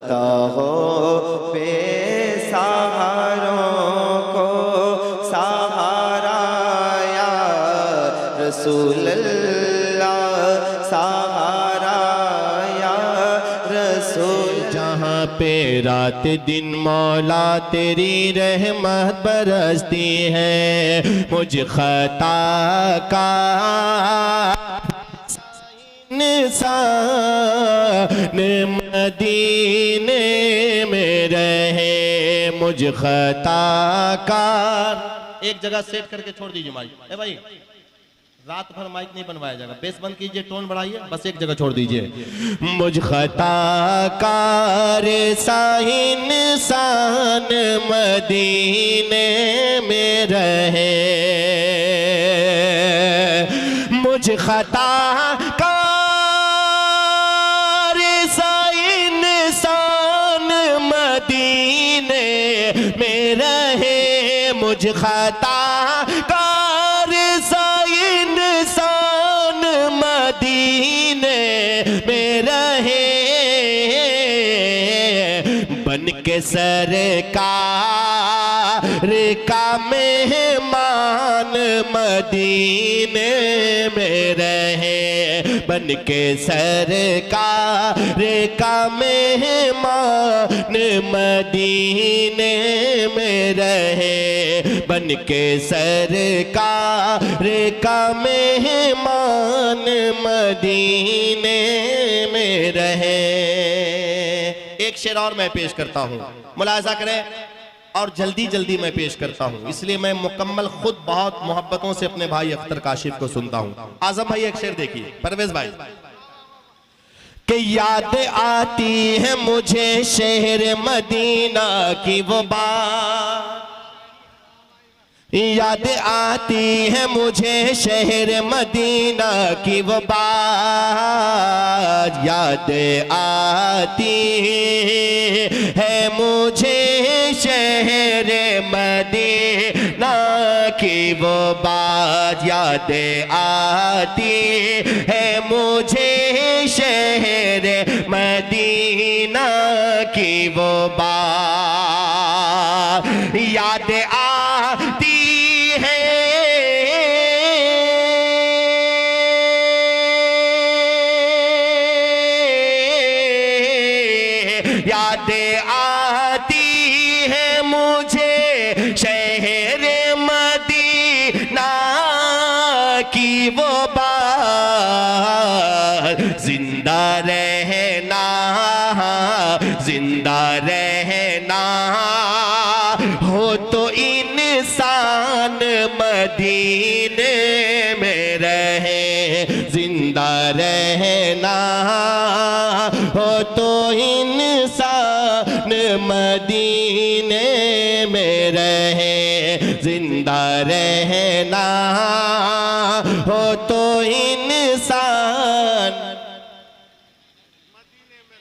हो बेसहारों को सहारा या रसूल अल्लाह, सहारा या रसूल। जहाँ पे रात दिन मौला तेरी रहमत बरसती है, मुझ खता का इंसान मदीने में रहे, मुझ खता का। एक जगह सेट करके छोड़ दीजिए माइक। ए भाई, रात भर माइक नहीं बनवाया जाएगा, बेस बंद कीजिए, टोन बढ़ाइए, बस एक जगह छोड़ दीजिए। मुझ खता कार इंसान मदीने में रहे, मुझ खता मुझ खता कार सा इंसान मदीने में रहे, बन के सरकार का मेहमान मदीने में रहे, बन के सरकार का मेहमान मदीने में रहे, बन के सरकार का मेहमान मदीने में रहे। एक शेर और मैं पेश करता हूँ, मुलाहिजा करें, और जल्दी जल्दी मैं पेश करता हूँ, इसलिए मैं मुकम्मल खुद बहुत मोहब्बतों से अपने भाई अख्तर काशिफ को सुनता हूँ। आजम भाई एक शेर देखिए, परवेज भाई। कि याद आती है मुझे शहर मदीना की वो बात, याद आती है मुझे शहर मदीना की वो बात, याद आती है मुझे शहर मदीना की वो बात, याद आती है मुझे शहर मदीना की वो बात, याद आती याद आती है मुझे शहर मदीना की वो बात, जिंदा रहना, जिंदा रहना हो तो इंसान मदीने में रहे, जिंदा रहना हो तो इंसान मदीने में रहे, जिंदा रहना हो तो इंसान।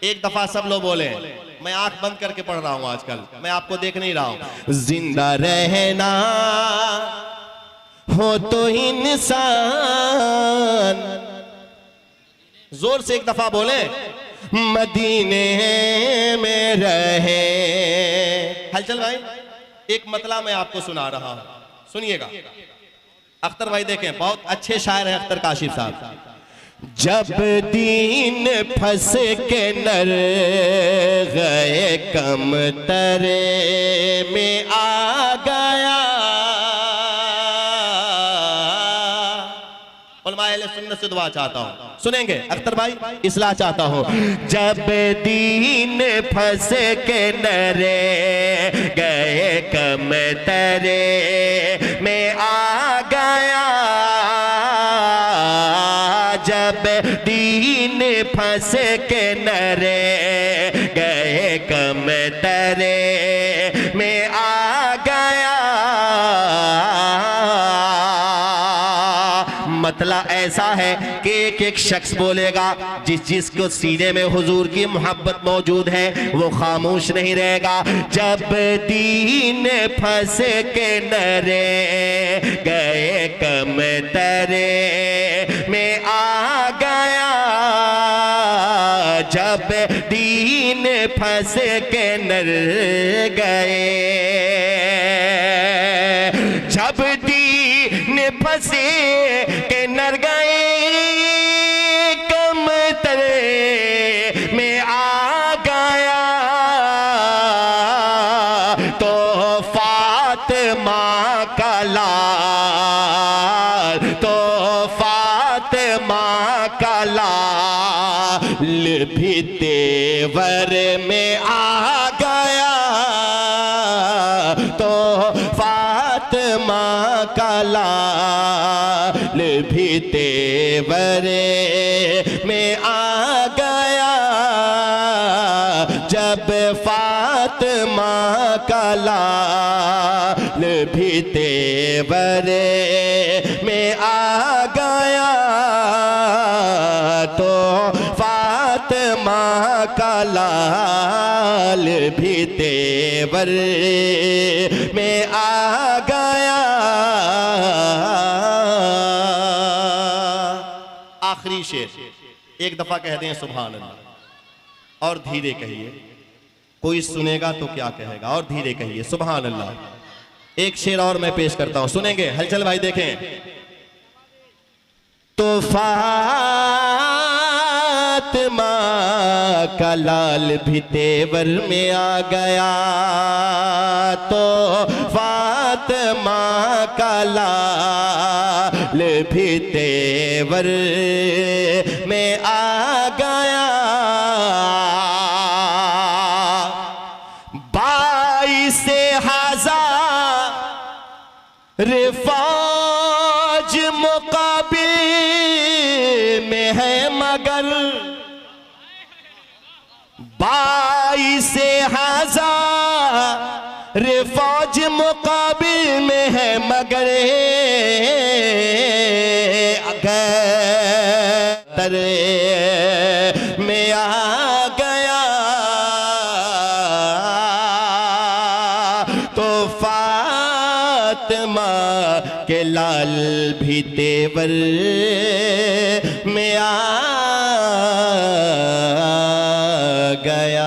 एक दफा सब लोग बोले, मैं आंख बंद करके पढ़ रहा हूं आजकल, मैं आपको देख नहीं रहा हूं। जिंदा रहना हो तो इंसान, जोर से एक दफा बोले, मदीने में रहे। हलचल भाई, एक मतला मैं आपको सुना रहा हूं, सुनिएगा। अख्तर भाई देखें, बहुत अच्छे शायर हैं अख्तर काशिफ साहब। जब दीन फंस के नर गए कम तरे में आ गया, सुन्नत से दुआ चाहता हूं, सुनेंगे अख्तर भाई, इस्लाह चाहता हूं। जब दीन फंस के नरे गए कम तरे में आ गया, जब दीन फंस के नरे गए कम तरे में आ गया, मतला ऐसा है कि एक एक शख्स बोलेगा, जिसको सीने में हुजूर की मोहब्बत मौजूद है वो खामोश नहीं रहेगा। जब दीन फंस के नरे गए कम तरे में आ गया, जब दीन फंस के नर गए, जब दीन फंसे के नर गए, में आ गया तो फातिमा का लाल, तो फातिमा का लाल भी तेवर में आ गया, तो फातिमा का लाल भी तेवर में आ गया, जब फातिमा का लाल भी तेवर में आ गया, तो फातिमा का लाल भी तेवर में आ गया। आखिरी शेर एक दफा कह दें सुभान अल्लाह और धीरे कहिए, कोई सुनेगा तो क्या कहेगा, और धीरे कहिए सुभान अल्लाह। एक शेर और मैं पेश करता हूं, सुनेंगे? हलचल भाई देखें। तो फातिमा का लाल भी तेवर में आ गया, तो फातिमा का लाल भी तेवर में आ गया, 22,000 फौज मुकाबिल में है, मगर 22,000 फौज मुकाबिल में है, मगर अगर में आ गया तो फातिमा के लाल भी तेवर में आ गया।